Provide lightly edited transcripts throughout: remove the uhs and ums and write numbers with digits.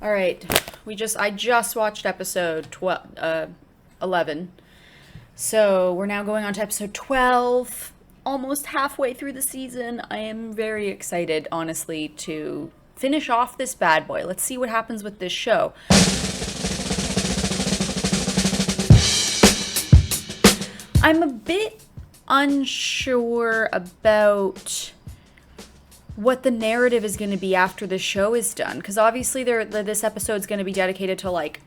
All right, I just watched episode 11. So we're now going on to episode 12, almost halfway through the season. I am very excited, honestly, to finish off this bad boy. Let's see what happens with this show. I'm a bit unsure about what the narrative is going to be after the show is done, because obviously this episode's going to be dedicated to like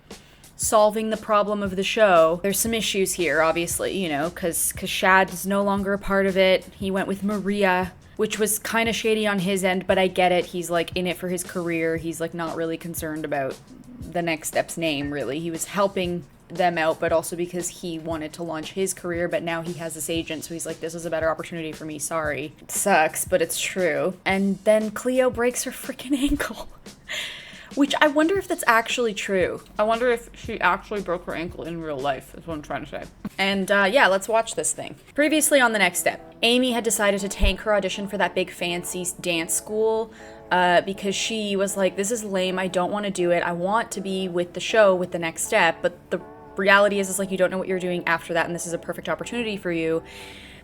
solving the problem of the show. There's some issues here, obviously, you know, because Shad is no longer a part of it. He went with Maria, which was kind of shady on his end, but I get it. He's like in it for his career. He's like not really concerned about the next step's name, really. He was helping them out, but also because he wanted to launch his career, but now he has this agent, so he's like, this is a better opportunity for me, sorry. It sucks, but it's true. And then Cleo breaks her freaking ankle. Which I wonder if that's actually true. I wonder if she actually broke her ankle in real life, is what I'm trying to say. And yeah, let's watch this thing. Previously on the next step, Amy had decided to tank her audition for that big fancy dance school because she was like, this is lame, I don't want to do it. I want to be with the show with the next step, but the reality is like you don't know what you're doing after that, and this is a perfect opportunity for you.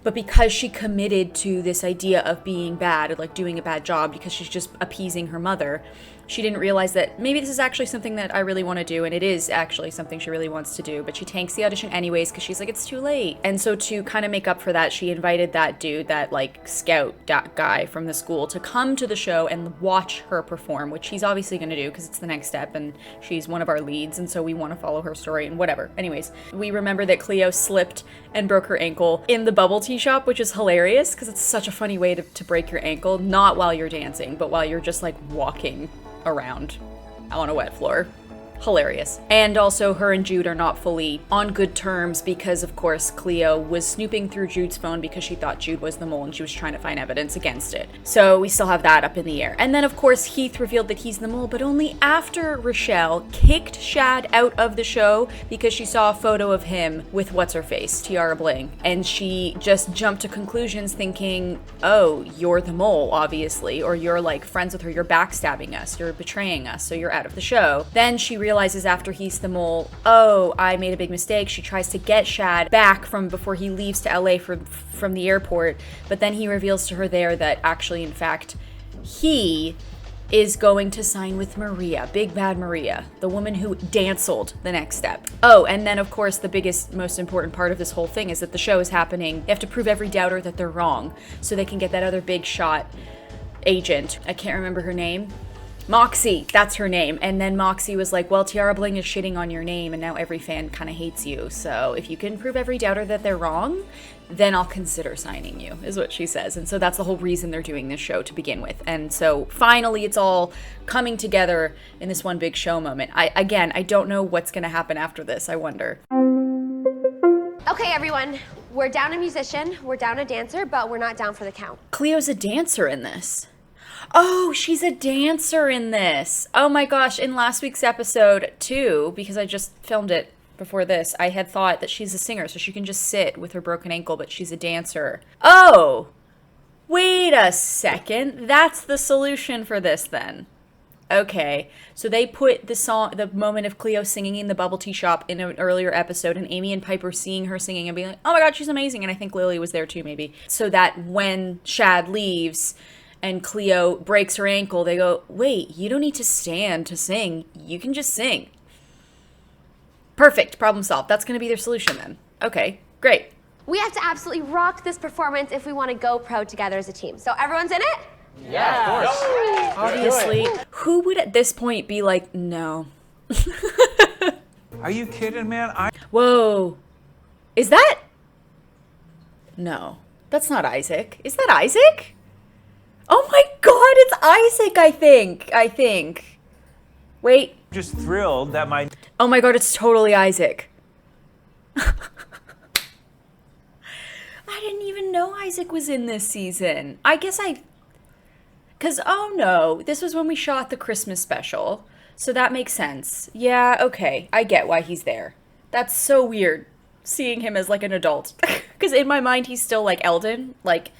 But because she committed to this idea of being bad, or like doing a bad job because she's just appeasing her mother, she didn't realize that maybe this is actually something that I really want to do, and it is actually something she really wants to do, but she tanks the audition anyways because she's like, it's too late. And so to kind of make up for that, she invited that dude, that like scout guy from the school, to come to the show and watch her perform, which he's obviously going to do because it's the next step and she's one of our leads, and so we want to follow her story and whatever. Anyways, we remember that Cleo slipped and broke her ankle in the bubble tea shop, which is hilarious because it's such a funny way to break your ankle, not while you're dancing, but while you're just like walking around on a wet floor. Hilarious. And also her and Jude are not fully on good terms because of course Cleo was snooping through Jude's phone because she thought Jude was the mole and she was trying to find evidence against it. So we still have that up in the air. And then of course Heath revealed that he's the mole, but only after Richelle kicked Shad out of the show because she saw a photo of him with what's-her-face, Tiara Bling. And she just jumped to conclusions thinking, oh, you're the mole, obviously, or you're like friends with her, you're backstabbing us, you're betraying us, so you're out of the show. Then she realizes after he's the mole, oh, I made a big mistake. She tries to get Shad back from before he leaves to LA from the airport, but then he reveals to her there that actually, in fact, he is going to sign with Maria, Big Bad Maria, the woman who danced the next step. Oh, and then of course the biggest, most important part of this whole thing is that the show is happening. They have to prove every doubter that they're wrong so they can get that other big shot agent. I can't remember her name. Moxie, that's her name. And then Moxie was like, well, Tiara Bling is shitting on your name and now every fan kind of hates you. So if you can prove every doubter that they're wrong, then I'll consider signing you, is what she says. And so that's the whole reason they're doing this show to begin with. And so finally it's all coming together in this one big show moment. I don't know what's going to happen after this. I wonder. Okay, everyone, we're down a musician, we're down a dancer, but we're not down for the count. Cleo's a dancer in this. Oh, she's a dancer in this. Oh my gosh, in last week's episode too, because I just filmed it before this, I had thought that she's a singer, so she can just sit with her broken ankle, but she's a dancer. Oh, wait a second. That's the solution for this then. Okay, so they put the moment of Cleo singing in the bubble tea shop in an earlier episode, and Amy and Piper seeing her singing and being like, oh my god, she's amazing, and I think Lily was there too maybe, so that when Shad leaves and Cleo breaks her ankle, they go, wait, you don't need to stand to sing. You can just sing. Perfect. Problem solved. That's going to be their solution then. Okay, great. We have to absolutely rock this performance if we want to go pro together as a team. So everyone's in it? Yeah, of course. Obviously. Who would at this point be like, no? Are you kidding, man? Whoa. Is that? No. That's not Isaac. Is that Isaac? Oh my god, it's Isaac, I think. Wait. Just thrilled that my... Oh my god, it's totally Isaac. I didn't even know Isaac was in this season. Because, oh no, this was when we shot the Christmas special. So that makes sense. Yeah, okay, I get why he's there. That's so weird, seeing him as like an adult. Because in my mind, he's still like Eldon, like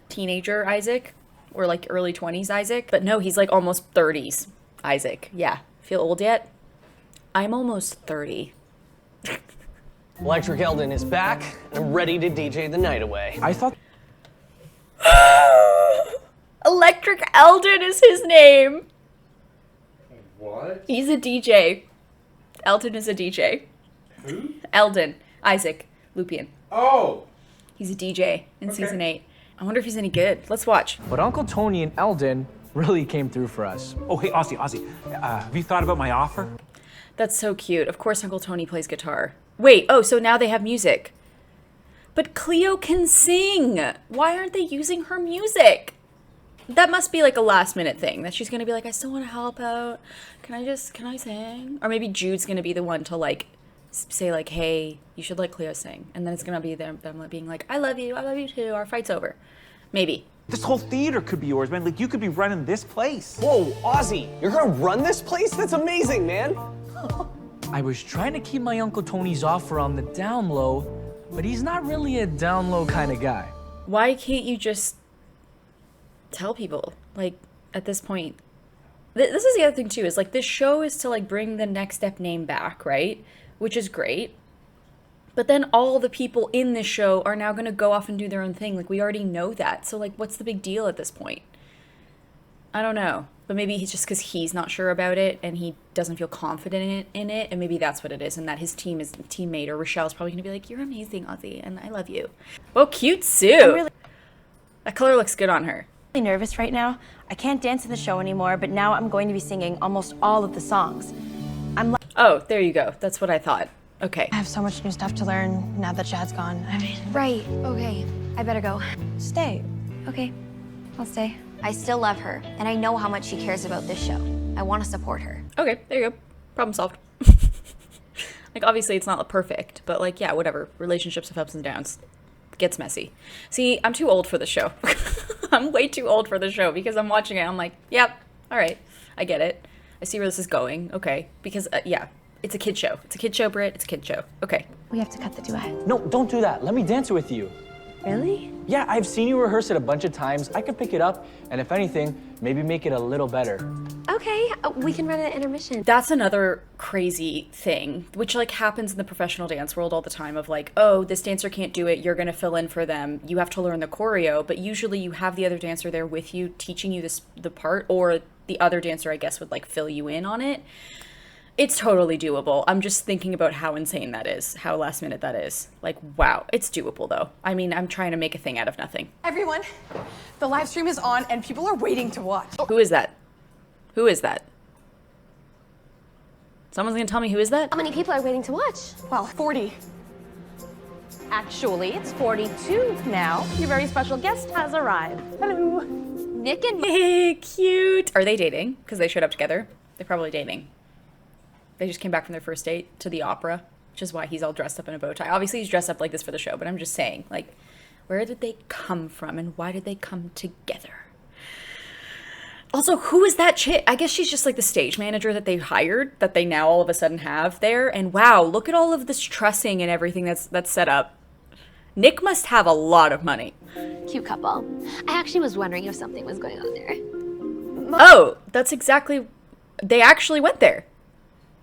teenager Isaac. or like early 20s Isaac. But no, he's like almost 30s Isaac. Yeah. Feel old yet? I'm almost 30. Electric Eldon is back, and I'm ready to DJ the night away. I thought Electric Eldon is his name. What? He's a DJ. Eldon is a DJ. Who? Eldon. Isaac. Lupien. Oh! He's a DJ in Okay. season 8. I wonder if he's any good. Let's watch. But Uncle Tony and Eldon really came through for us. Oh, hey, Ozzy, have you thought about my offer? That's so cute. Of course Uncle Tony plays guitar. Wait, oh, so now they have music. But Cleo can sing. Why aren't they using her music? That must be like a last minute thing that she's gonna be like, I still want to help out. Can I sing? Or maybe Jude's gonna be the one to like say like, hey, you should let Cleo sing. And then it's gonna be them being like, I love you too, our fight's over. Maybe. This whole theater could be yours, man. Like, you could be running this place. Whoa, Ozzy, you're gonna run this place? That's amazing, man. I was trying to keep my Uncle Tony's offer on the down low, but he's not really a down low kind of guy. Why can't you just tell people, like, at this point? This is the other thing too, is like this show is to like bring the Next Step name back, right? Which is great. But then all the people in this show are now going to go off and do their own thing. Like, we already know that. So like, what's the big deal at this point? I don't know. But maybe he's just because he's not sure about it and he doesn't feel confident in it, and maybe that's what it is, and that his teammate or Richelle is probably going to be like, you're amazing, Ozzy, and I love you. Oh, cute Sue. That color looks good on her. Really nervous right now. I can't dance in the show anymore, but now I'm going to be singing almost all of the songs. Oh, there you go. That's what I thought. Okay. I have so much new stuff to learn now that Chad's gone. I mean, Right, okay. I better go. stay. Okay, I'll stay. I still love her, and I know how much she cares about this show. I want to support her. Okay, there you go. Problem solved. Like, obviously it's not perfect, but like, yeah, whatever. Relationships have ups and downs. Gets messy. See, I'm too old for the show. I'm way too old for the show because I'm watching it. I'm like, yep, all right, I get it. I see where this is going. Okay, because yeah, it's a kid show. It's a kid show, Britt. It's a kid show. Okay. We have to cut the duet. No, don't do that. Let me dance it with you. Really? Yeah, I've seen you rehearse it a bunch of times. I could pick it up, and if anything, maybe make it a little better. Okay, we can run an intermission. That's another crazy thing, which like happens in the professional dance world all the time of like, oh, this dancer can't do it, you're gonna fill in for them, you have to learn the choreo, but usually you have the other dancer there with you teaching you the part, or the other dancer, I guess, would like fill you in on it. It's totally doable. I'm just thinking about how insane that is, how last minute that is. Like, wow, it's doable though. I mean, I'm trying to make a thing out of nothing. Everyone, the live stream is on and people are waiting to watch. Who is that? Who is that? Someone's gonna tell me who is that? How many people are waiting to watch? Well, 40. Actually, it's 42 now. Your very special guest has arrived. Hello. Nick and Hey, cute. Are they dating? Because they showed up together. They're probably dating. They just came back from their first date to the opera, which is why he's all dressed up in a bow tie. Obviously, he's dressed up like this for the show, but I'm just saying, like, where did they come from and why did they come together? Also, who is that chick? I guess she's just like the stage manager that they hired, that they now all of a sudden have there. And wow, look at all of this trussing and everything that's set up. Nick must have a lot of money. cute couple. I actually was wondering if something was going on there. Oh, that's exactly... They actually went there.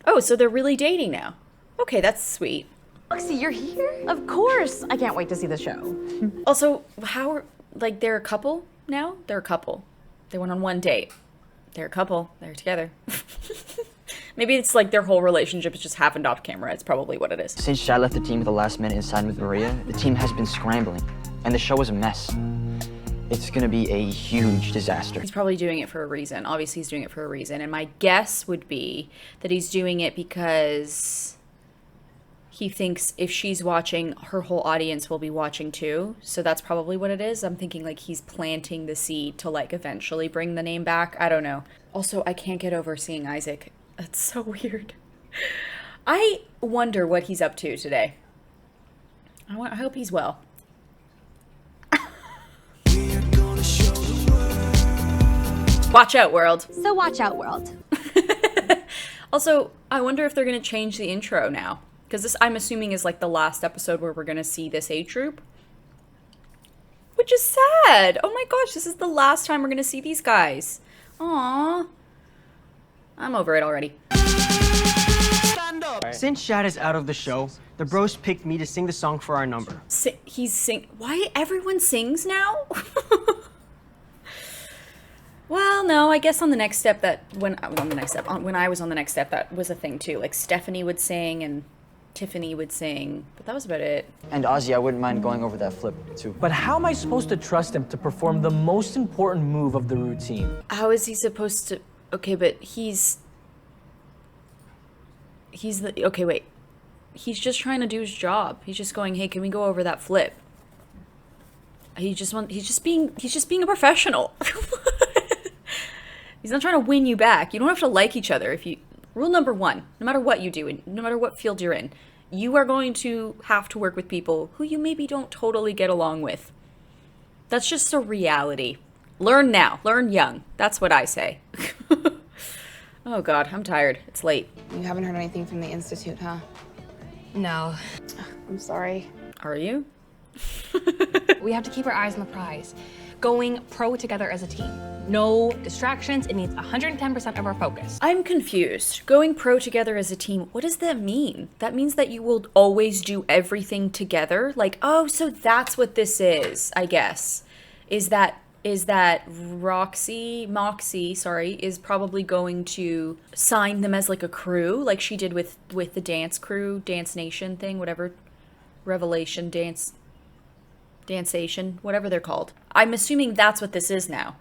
Oh, so they're really dating now. Okay, that's sweet. Roxy, you're here? Of course. I can't wait to see the show. Also, how are... Like, they're a couple now? They're a couple. They went on one date. They're a couple. They're together. Maybe it's like their whole relationship has just happened off camera. It's probably what it is. Since Chad left the team at the last minute and signed with Maria, the team has been scrambling, and the show is a mess. It's gonna be a huge disaster. He's probably doing it for a reason. Obviously, he's doing it for a reason. And my guess would be that he's doing it because he thinks if she's watching, her whole audience will be watching too. So that's probably what it is. I'm thinking like he's planting the seed to like eventually bring the name back. I don't know. Also, I can't get over seeing Isaac. That's so weird. I wonder what he's up to today. I hope he's well. Watch out, world. So watch out, world. Also, I wonder if they're going to change the intro now. Because this, I'm assuming, is like the last episode where we're going to see this A-troupe. which is sad. Oh my gosh, this is the last time we're gonna see these guys. Aww. I'm over it already. Since Shad is out of the show, the bros picked me to sing the song for our number. Why everyone sings now? Well, no, I guess on the next step when I was on the next step, that was a thing too. Like Stephanie would sing and Tiffany would sing, but that was about it. And Ozzy, I wouldn't mind going over that flip too. But how am I supposed to trust him to perform the most important move of the routine? How is he supposed to? Okay, but he's okay, wait. He's just trying to do his job. He's just going, hey, can we go over that flip? He's just being a professional. He's not trying to win you back. You don't have to like each other. Rule number 1, no matter what you do, and no matter what field you're in, you are going to have to work with people who you maybe don't totally get along with. That's just a reality. Learn now. Learn young. That's what I say. Oh God, I'm tired. It's late. You haven't heard anything from the Institute, huh? No. I'm sorry. Are you? We have to keep our eyes on the prize. Going pro together as a team. No distractions. It needs 110% of our focus. I'm confused. Going pro together as a team, what does that mean? That means that you will always do everything together? Like, oh, so that's what this is, I guess. Is that Moxie, is probably going to sign them as like a crew, like she did with the dance crew, Dance Nation thing, whatever, Revelation Danceation, whatever they're called. I'm assuming that's what this is now.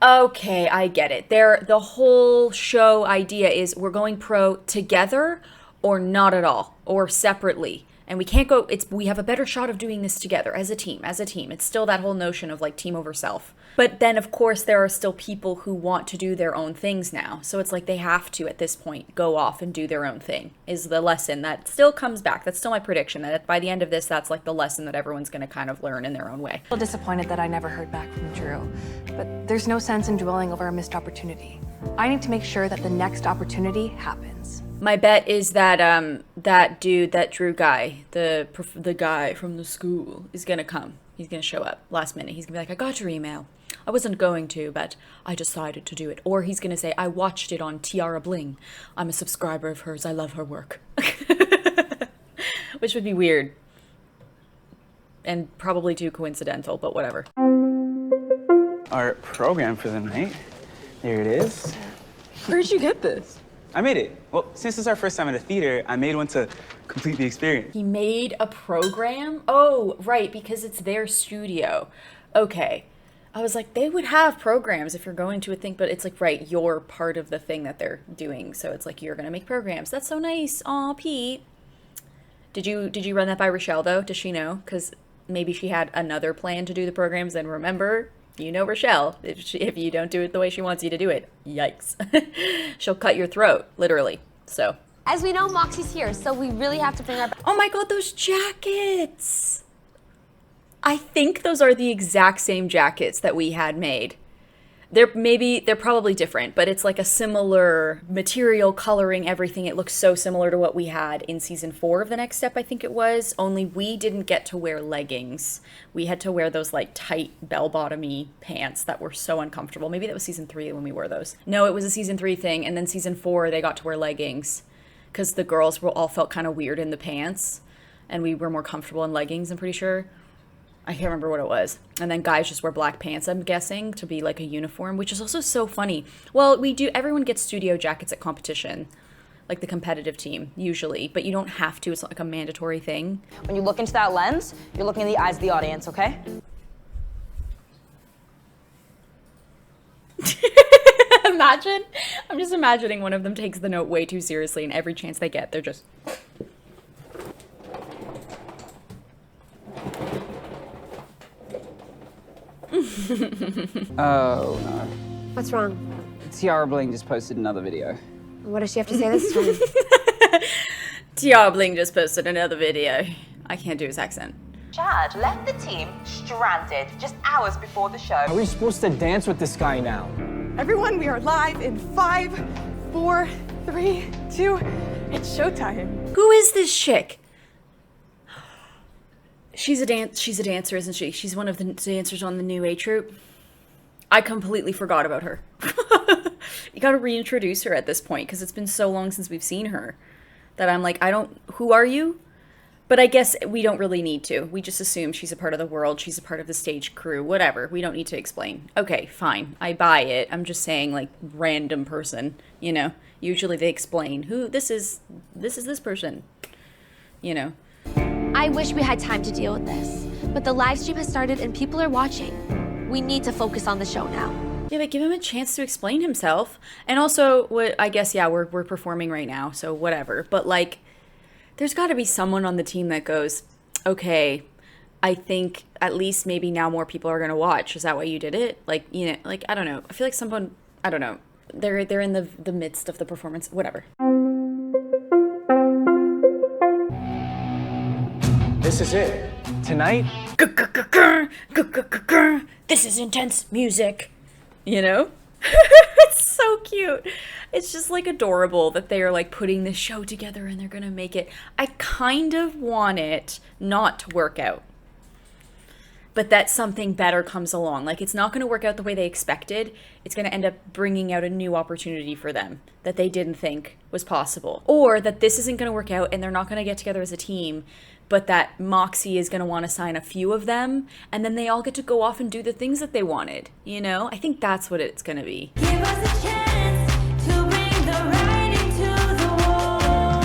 Okay, I get it. The whole show idea is we're going pro together or not at all, or separately. And we can't go, we have a better shot of doing this together as a team. It's still that whole notion of like team over self. But then of course there are still people who want to do their own things now. So it's like they have to at this point go off and do their own thing is the lesson that still comes back. That's still my prediction that by the end of this, that's like the lesson that everyone's going to kind of learn in their own way. I'm disappointed that I never heard back from Drew, but there's no sense in dwelling over a missed opportunity. I need to make sure that the next opportunity happens. My bet is that that dude, that Drew guy, the guy from the school is gonna come. He's gonna show up last minute. He's gonna be like, I got your email. I wasn't going to, but I decided to do it. Or he's gonna say, I watched it on Tiara Bling. I'm a subscriber of hers. I love her work. Which would be weird. And probably too coincidental, but whatever. Our program for the night. There it is. Where'd you get this? I made it. Well, since it's our first time at a theater, I made one to complete the experience. He made a program? Oh, right, because it's their studio. Okay. I was like, they would have programs if you're going to a thing, but it's like, right, you're part of the thing that they're doing. So it's like, you're going to make programs. That's so nice. Aw, Pete. Did you run that by Richelle, though? Does she know? Because maybe she had another plan to do the programs, and remember, you know Richelle, if you don't do it the way she wants you to do it, yikes. She'll cut your throat, literally, so. As we know, Moxie's here, so we really have to bring her back. Oh my God, those jackets. I think those are the exact same jackets that we had made. They're probably different, but it's like a similar material, coloring, everything. It looks so similar to what we had in season 4 of The Next Step, I think it was, only we didn't get to wear leggings. We had to wear those like tight bell-bottomy pants that were so uncomfortable. Maybe that was season 3 when we wore those. No, it was a season 3 thing, and then season 4 they got to wear leggings because the girls all felt kind of weird in the pants, and we were more comfortable in leggings, I'm pretty sure. I can't remember what it was. And then guys just wear black pants, I'm guessing, to be like a uniform, which is also so funny. Well, everyone gets studio jackets at competition, like the competitive team, usually, but you don't have to. It's not like a mandatory thing. When you look into that lens, you're looking in the eyes of the audience, okay? Imagine. I'm just imagining one of them takes the note way too seriously, and every chance they get, they're just... Oh, no. What's wrong? Tiara Bling just posted another video. What does she have to say this time? Tiara Bling just posted another video. I can't do his accent. Chad left the team stranded just hours before the show. Are we supposed to dance with this guy now? Everyone, we are live in 5, 4, 3, 2. It's showtime. Who is this chick? She's a dancer, isn't she? She's one of the dancers on the new A-troupe. I completely forgot about her. You gotta reintroduce her at this point, because it's been so long since we've seen her that I'm like, who are you? But I guess we don't really need to. We just assume she's a part of the world, she's a part of the stage crew, whatever. We don't need to explain. Okay, fine. I buy it. I'm just saying, like, random person, you know? Usually they explain, this is this person, you know? I wish we had time to deal with this, but the live stream has started and people are watching. We need to focus on the show now. Yeah, but give him a chance to explain himself. And also, I guess, yeah, we're performing right now, so whatever. But, like, there's got to be someone on the team that goes, okay, I think at least maybe now more people are going to watch. Is that why you did it? Like, you know, like, I don't know. I feel like someone, I don't know. They're in the midst of the performance, whatever. This is it. Tonight? This is intense music. You know? It's so cute. It's just like adorable that they are like putting this show together and they're gonna make it. I kind of want it not to work out, but that something better comes along. Like, it's not gonna work out the way they expected. It's gonna end up bringing out a new opportunity for them that they didn't think was possible. Or that this isn't gonna work out and they're not gonna get together as a team, but that Moxie is going to want to sign a few of them, and then they all get to go off and do the things that they wanted, you know? I think that's what it's going to be. Give us a chance to bring the writing to the wall.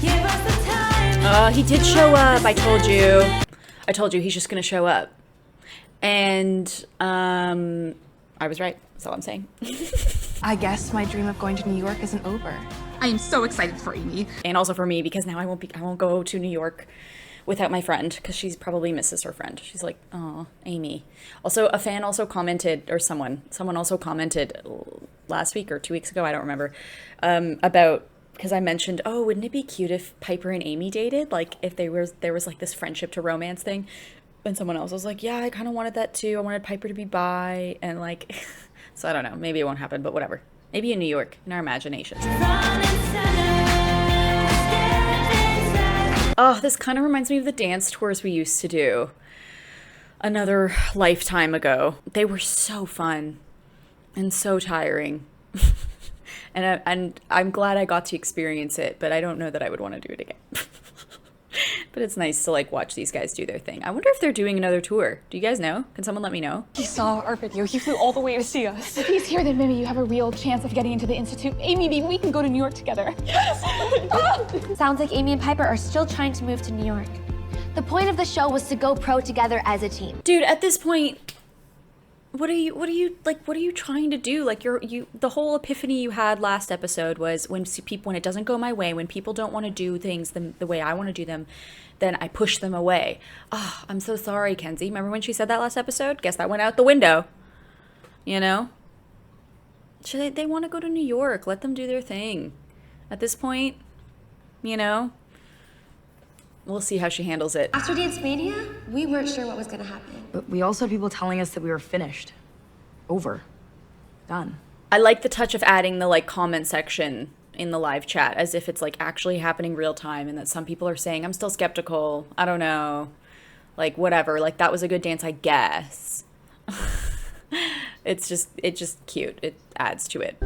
Give us the time. He did show up, I told you. I told you he's just going to show up. And, I was right. That's all I'm saying. I guess my dream of going to New York isn't over. I am so excited for Amy. And also for me, because now I won't go to New York without my friend, because she's probably misses her friend. She's like, oh, Amy. Also, a fan also commented, or someone also commented last week or 2 weeks ago, I don't remember, about, because I mentioned, oh, wouldn't it be cute if Piper and Amy dated? Like, if there was like this friendship to romance thing. And someone else was like, yeah, I kind of wanted that too. I wanted Piper to be bi, and like, so I don't know, maybe it won't happen, but whatever. Maybe in New York, in our imaginations. Oh, this kind of reminds me of the dance tours we used to do another lifetime ago. They were so fun and so tiring. and I'm glad I got to experience it, but I don't know that I would want to do it again. But it's nice to like watch these guys do their thing. I wonder if they're doing another tour. Do you guys know? Can someone let me know? He saw our video. He flew all the way to see us. If he's here, then maybe you have a real chance of getting into the Institute. Amy, maybe we can go to New York together. Yes! Sounds like Amy and Piper are still trying to move to New York. The point of the show was to go pro together as a team. Dude, at this point, what are you trying to do? Like, the whole epiphany you had last episode was when it doesn't go my way, when people don't want to do things the way I want to do them, then I push them away. Oh, I'm so sorry, Kenzie. Remember when she said that last episode? Guess that went out the window. You know? They want to go to New York. Let them do their thing. At this point, you know, we'll see how she handles it. After Dance Mania, we weren't sure what was going to happen. But we also had people telling us that we were finished. Over. Done. I like the touch of adding the like comment section in the live chat as if it's like actually happening real time, and that some people are saying, I'm still skeptical. I don't know. Like, whatever. Like, that was a good dance, I guess. It's just cute. It adds to it.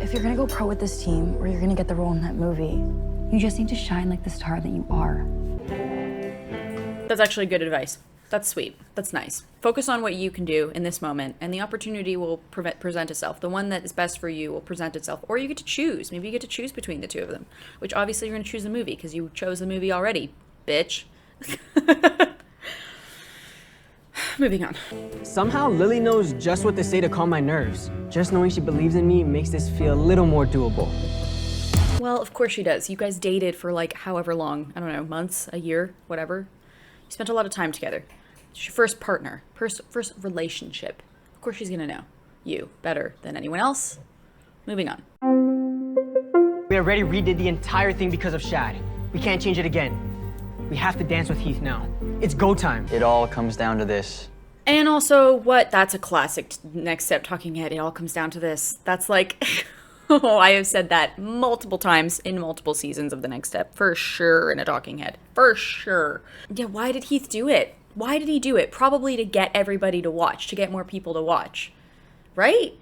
If you're gonna go pro with this team, or you're gonna get the role in that movie, you just need to shine like the star that you are. That's actually good advice. That's sweet. That's nice. Focus on what you can do in this moment, and the opportunity will present itself. The one that is best for you will present itself. Or you get to choose. Maybe you get to choose between the two of them, which obviously you're going to choose the movie because you chose the movie already, bitch. Moving on. Somehow Lily knows just what to say to calm my nerves. Just knowing she believes in me makes this feel a little more doable. Well, of course she does. You guys dated for like however long. I don't know, months, a year, whatever. You spent a lot of time together. It's your first partner, first relationship. Of course she's gonna know you better than anyone else. Moving on. We already redid the entire thing because of Shad. We can't change it again. We have to dance with Heath now. It's go time. It all comes down to this. And also, that's a classic next step talking head. It all comes down to this. That's like, Oh, I have said that multiple times in multiple seasons of The Next Step. For sure in a talking head. For sure. Yeah, why did Heath do it? Why did he do it? Probably to get everybody to watch, to get more people to watch. Right?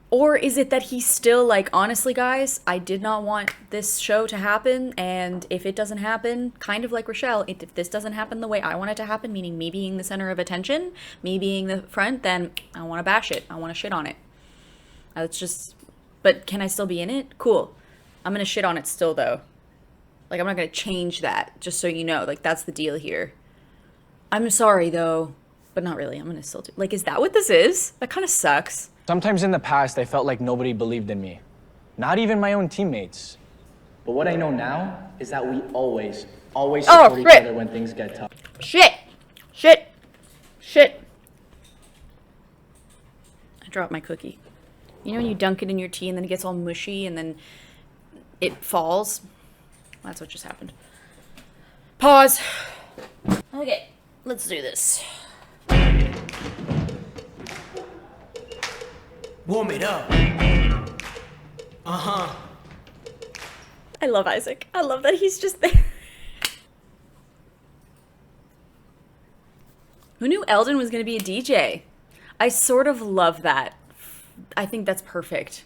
Or is it that he's still like, honestly, guys, I did not want this show to happen, and if it doesn't happen, kind of like Richelle, if this doesn't happen the way I want it to happen, meaning me being the center of attention, me being the front, then I want to bash it. I want to shit on it. It's just, but can I still be in it? Cool. I'm going to shit on it still, though. Like, I'm not going to change that, just so you know. Like, that's the deal here. I'm sorry, though, but not really. I'm going to still do, like, is that what this is? That kind of sucks. Sometimes in the past, I felt like nobody believed in me. Not even my own teammates. But what I know now is that we always support each other when things get tough. Shit! Shit! Shit! I dropped my cookie. You know when you dunk it in your tea and then it gets all mushy and then it falls? That's what just happened. Pause. Okay, let's do this. Warm it up. Uh-huh. I love Isaac. I love that he's just there. Who knew Eldon was going to be a DJ? I sort of love that. I think that's perfect.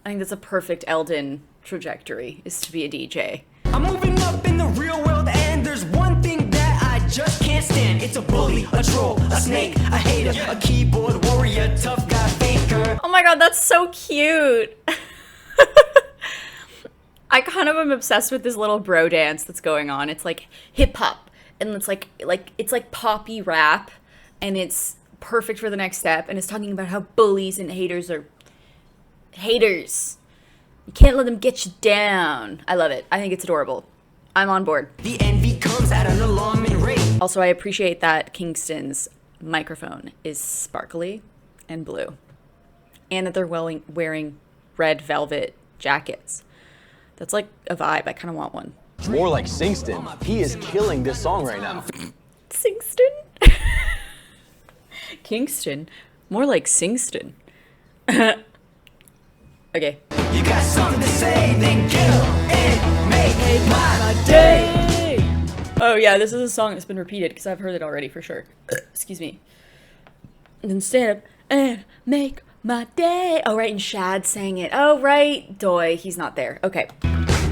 I think that's a perfect Eldon trajectory, is to be a DJ. I'm moving up in the real world and there's one thing that I just can't stand. It's a bully, a troll, a snake, a hater, a keyboard warrior, tough guy faker. Oh my god, that's so cute. I kind of am obsessed with this little bro dance that's going on. It's like hip hop and it's like poppy rap and it's perfect for The Next Step and it's talking about how bullies and haters are haters. You can't let them get you down. I love it. I think it's adorable. I'm on board. The envy comes at an alarming rate. Also, I appreciate that Kingston's microphone is sparkly and blue. And that they're wearing red velvet jackets. That's like a vibe. I kind of want one. More like Singston. He is killing this song right now. Singston? Kingston? More like Singston. Okay. You got something to say, then get up and make my day. Oh yeah, this is a song that's been repeated because I've heard it already for sure. Excuse me. And then stand up and make my day. Oh right, and Shad sang it. Oh right, Doy, he's not there. Okay.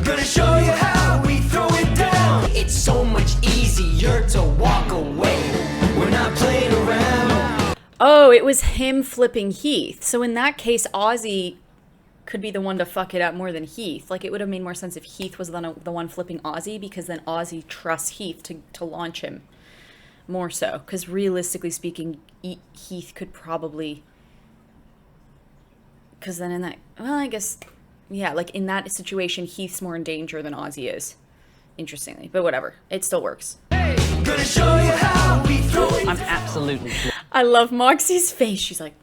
Gonna show you how we throw it down. It's so much easier to walk away. We're not playing around. Oh, it was him flipping Heath. So in that case, Ozzy could be the one to fuck it up more than Heath. Like, it would have made more sense if Heath was the one flipping Ozzy, because then Ozzy trusts Heath to launch him more so. Because realistically speaking, Heath could probably... Because then in that... Well, I guess... Yeah, like, in that situation, Heath's more in danger than Ozzy is. Interestingly. But whatever. It still works. Gonna show you how we throw it. I'm absolutely... I love Moxie's face. She's like...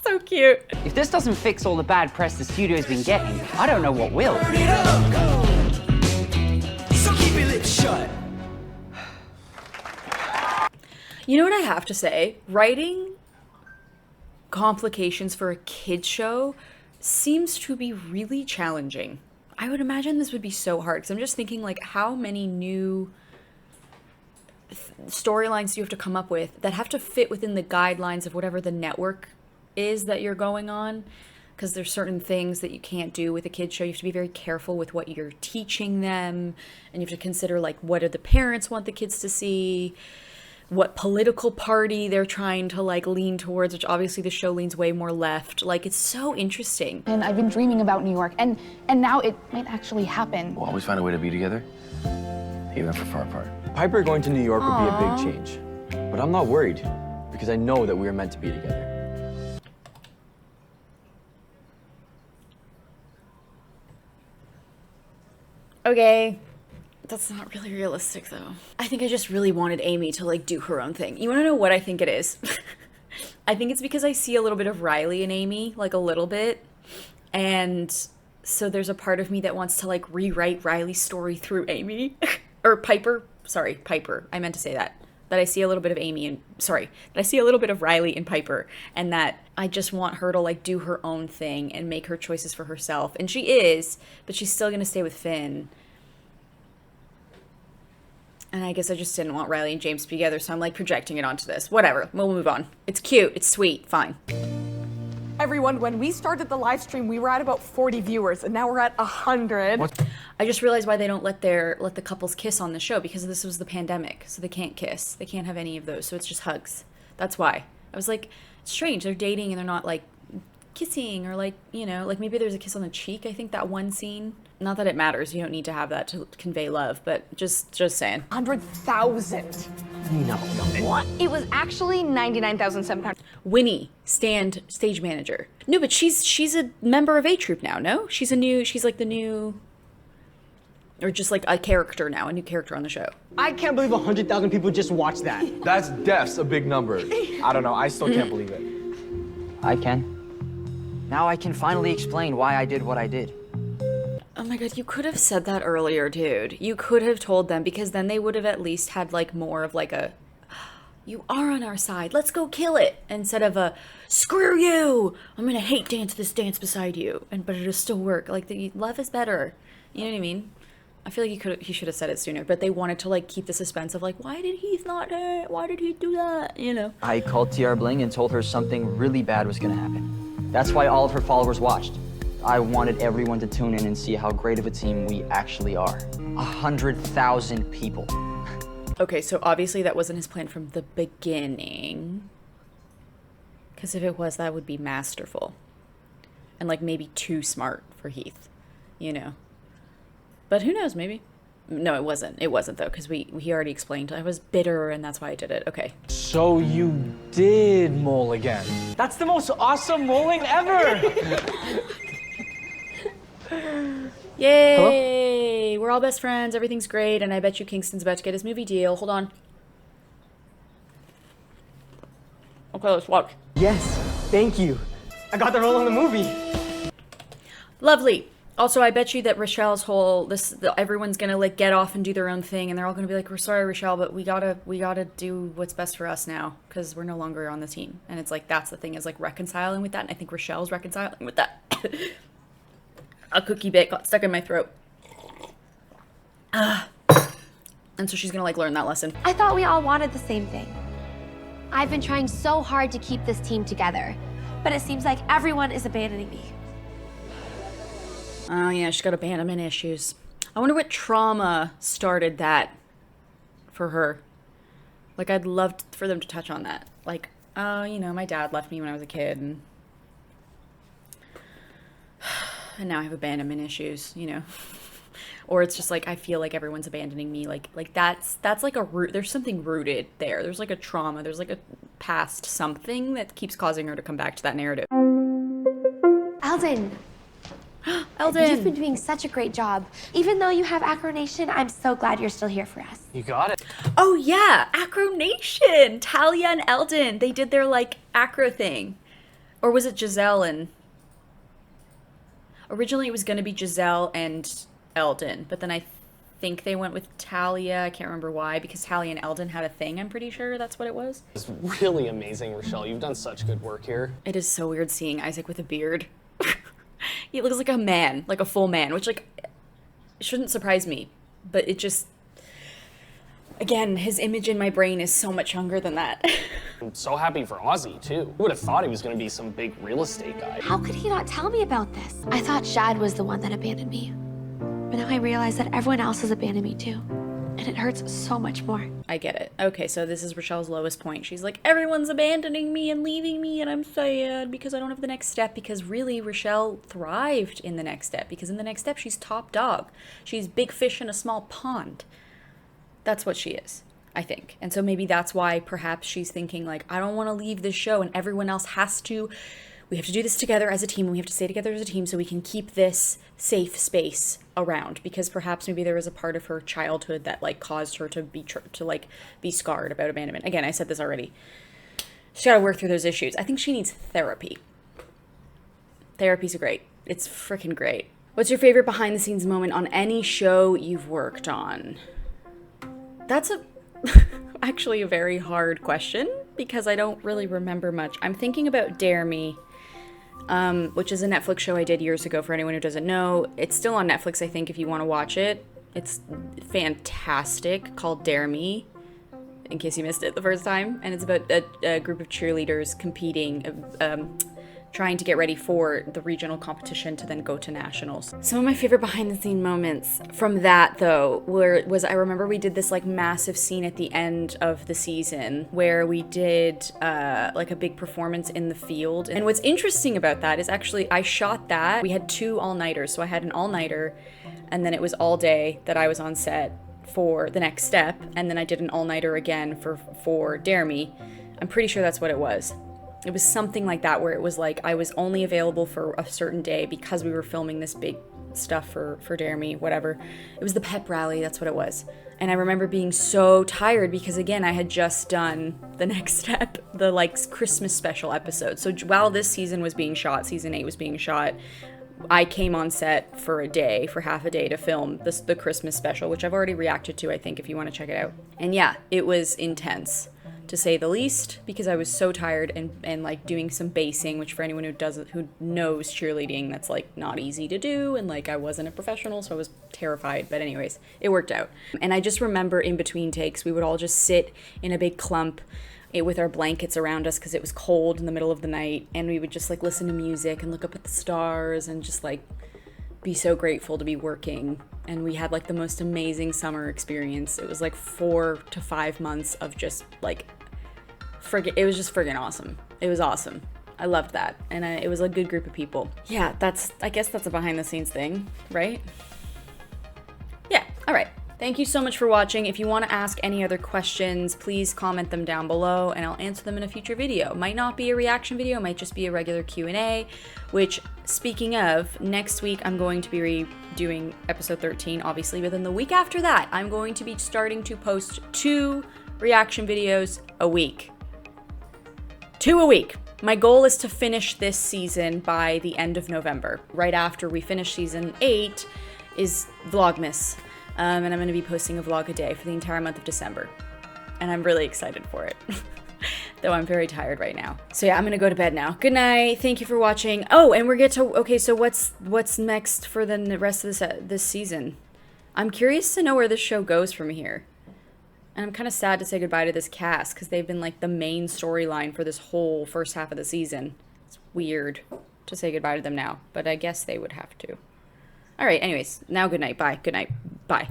So cute. If this doesn't fix all the bad press the studio's been getting, I don't know what will. Turn it up. So keep your lips shut. You know what I have to say? Writing complications for a kid's show seems to be really challenging. I would imagine this would be so hard, because I'm just thinking, like, how many new storylines do you have to come up with that have to fit within the guidelines of whatever the network is that you're going on? Because there's certain things that you can't do with a kid's show. You have to be very careful with what you're teaching them, and you have to consider, like, what do the parents want the kids to see, what political party they're trying to, like, lean towards, which obviously the show leans way more left. Like, it's so interesting. And I've been dreaming about New York, and now it might actually happen. We'll always find a way to be together, even if we're far apart. Piper going to New York would be a big change. But I'm not worried, because I know that we are meant to be together. Okay, that's not really realistic though. I think I just really wanted Amy to, like, do her own thing. You wanna know what I think it is? I think it's because I see a little bit of Riley in Amy, like a little bit. And so there's a part of me that wants to, like, rewrite Riley's story through Amy. Or Piper. Sorry, Piper. I meant to say that. that I see a little bit of that I see a little bit of Riley and Piper, and that I just want her to like do her own thing and make her choices for herself. And she is, but she's still gonna stay with Finn. And I guess I just didn't want Riley and James to be together, so I'm like projecting it onto this. Whatever, we'll move on. It's cute, it's sweet, fine. Everyone, when we started the live stream, we were at about 40 viewers, and now we're at 100. I just realized why they don't let the couples kiss on the show, because this was the pandemic, so they can't kiss. They can't have any of those, so it's just hugs. That's why. I was like, it's strange, they're dating and they're not like kissing, or like, you know, like maybe there's a kiss on the cheek, I think that one scene. Not that it matters, you don't need to have that to convey love, but just saying. 100,000. No. What? It was actually 99,700. Winnie, stage manager. No, but she's a member of A-Troupe now, no? She's like the new, or just like a character now, a new character on the show. I can't believe 100,000 people just watched that. That's def's a big number. I don't know, I still can't believe it. I can. Now I can finally explain why I did what I did. Oh my god, you could have said that earlier, dude. You could have told them, because then they would have at least had like more of like a, you are on our side, let's go kill it, instead of a, screw you, I'm gonna hate dance this dance beside you, but it'll still work. Like, love is better. You know what I mean? I feel like he should have said it sooner, but they wanted to like keep the suspense of like, why did Heath not do it? Why did he do that? You know? I called TR Bling and told her something really bad was gonna happen. That's why all of her followers watched. I wanted everyone to tune in and see how great of a team we actually are. 100,000 people. Okay, so obviously that wasn't his plan from the beginning. Because if it was, that would be masterful. And like maybe too smart for Heath, you know? But who knows, maybe. No, it wasn't. It wasn't though, because he already explained. I was bitter and that's why I did it. Okay. So you did mole again. That's the most awesome moling ever! Yay! Hello? We're all best friends, everything's great, and I bet you Kingston's about to get his movie deal. Hold on. Okay, let's watch. Yes, thank you. I got the role in the movie. Lovely. Also, I bet you that Richelle's whole, everyone's gonna like get off and do their own thing, and they're all gonna be like, we're sorry, Richelle, but we gotta do what's best for us now, because we're no longer on the team. And it's like, that's the thing, is like reconciling with that, and I think Richelle's reconciling with that. A cookie bit got stuck in my throat. And so she's gonna like learn that lesson. I thought we all wanted the same thing. I've been trying so hard to keep this team together, but it seems like everyone is abandoning me. Oh yeah, she's got abandonment issues. I wonder what trauma started that for her. Like, I'd love for them to touch on that. Like, oh, you know, my dad left me when I was a kid, and now I have abandonment issues, you know. Or it's just like, I feel like everyone's abandoning me. Like that's like a root. There's something rooted there. There's like a trauma. There's like a past something that keeps causing her to come back to that narrative. Eldon. Eldon. You've been doing such a great job. Even though you have Acronation, I'm so glad you're still here for us. You got it. Oh yeah, Acronation. Talia and Eldon. They did their like acro thing. Or was it Giselle and... Originally it was going to be Giselle and Eldon, but then I think they went with Talia. I can't remember why, because Talia and Eldon had a thing. I'm pretty sure that's what it was. It's really amazing, Richelle. You've done such good work here. It is so weird seeing Isaac with a beard. He looks like a man, like a full man, which like shouldn't surprise me, but it just, again, his image in my brain is so much younger than that. I'm so happy for Ozzy, too. Who would have thought he was going to be some big real estate guy? How could he not tell me about this? I thought Shad was the one that abandoned me. But now I realize that everyone else has abandoned me too. And it hurts so much more. I get it. Okay, so this is Richelle's lowest point. She's like, everyone's abandoning me and leaving me, and I'm sad because I don't have the next step. Because really, Richelle thrived in the next step. Because in the next step, she's top dog. She's big fish in a small pond. That's what she is, I think. And so maybe that's why perhaps she's thinking like, I don't want to leave this show, and everyone else has to. We have to do this together as a team, and we have to stay together as a team so we can keep this safe space around, because perhaps maybe there was a part of her childhood that like caused her to be scarred about abandonment. Again, I said this already. She's got to work through those issues. I think she needs therapy. Therapy's great. It's freaking great. What's your favorite behind the scenes moment on any show you've worked on? That's a actually a very hard question because I don't really remember much. I'm thinking about Dare Me, which is a Netflix show I did years ago for anyone who doesn't know. It's still on Netflix, I think, if you want to watch it. It's fantastic, called Dare Me, in case you missed it the first time. And it's about a group of cheerleaders competing, trying to get ready for the regional competition to then go to nationals. Some of my favorite behind the scene moments from that though was I remember we did this like massive scene at the end of the season where we did like a big performance in the field. And what's interesting about that is actually I shot that. We had 2 all-nighters. So I had an all-nighter and then it was all day that I was on set for the next step. And then I did an all-nighter again for Dare Me. I'm pretty sure that's what it was. It was something like that where it was like I was only available for a certain day because we were filming this big stuff for Dare Me, whatever. It was the pep rally, that's what it was. And I remember being so tired because again, I had just done the next step, the like Christmas special episode. So while this season was being shot, season 8 was being shot, I came on set for a day, for half a day to film the Christmas special, which I've already reacted to, I think, if you want to check it out. And yeah, it was intense, to say the least, because I was so tired and like doing some basing, which for anyone who knows cheerleading, that's like not easy to do, and like I wasn't a professional, so I was terrified, but anyways, it worked out. And I just remember in between takes, we would all just sit in a big clump with our blankets around us because it was cold in the middle of the night, and we would just like listen to music and look up at the stars and just like be so grateful to be working. And we had like the most amazing summer experience. It was like 4 to 5 months of just like it was just friggin' awesome. It was awesome. I loved that. And it was a good group of people. Yeah, I guess that's a behind the scenes thing, right? Yeah, all right. Thank you so much for watching. If you want to ask any other questions, please comment them down below and I'll answer them in a future video. Might not be a reaction video, might just be a regular Q&A, which, speaking of, next week I'm going to be redoing episode 13, obviously, but then the week after that, I'm going to be starting to post 2 reaction videos a week. 2 a week. My goal is to finish this season by the end of November. Right after we finish season 8 is Vlogmas. And I'm going to be posting a vlog a day for the entire month of December. And I'm really excited for it. Though I'm very tired right now. So yeah, I'm going to go to bed now. Good night. Thank you for watching. Oh, and we're okay, so what's next for the rest of this season? I'm curious to know where this show goes from here. And I'm kind of sad to say goodbye to this cast because they've been like the main storyline for this whole first half of the season. It's weird to say goodbye to them now, but I guess they would have to. All right, anyways, now good night. Bye. Good night. Bye.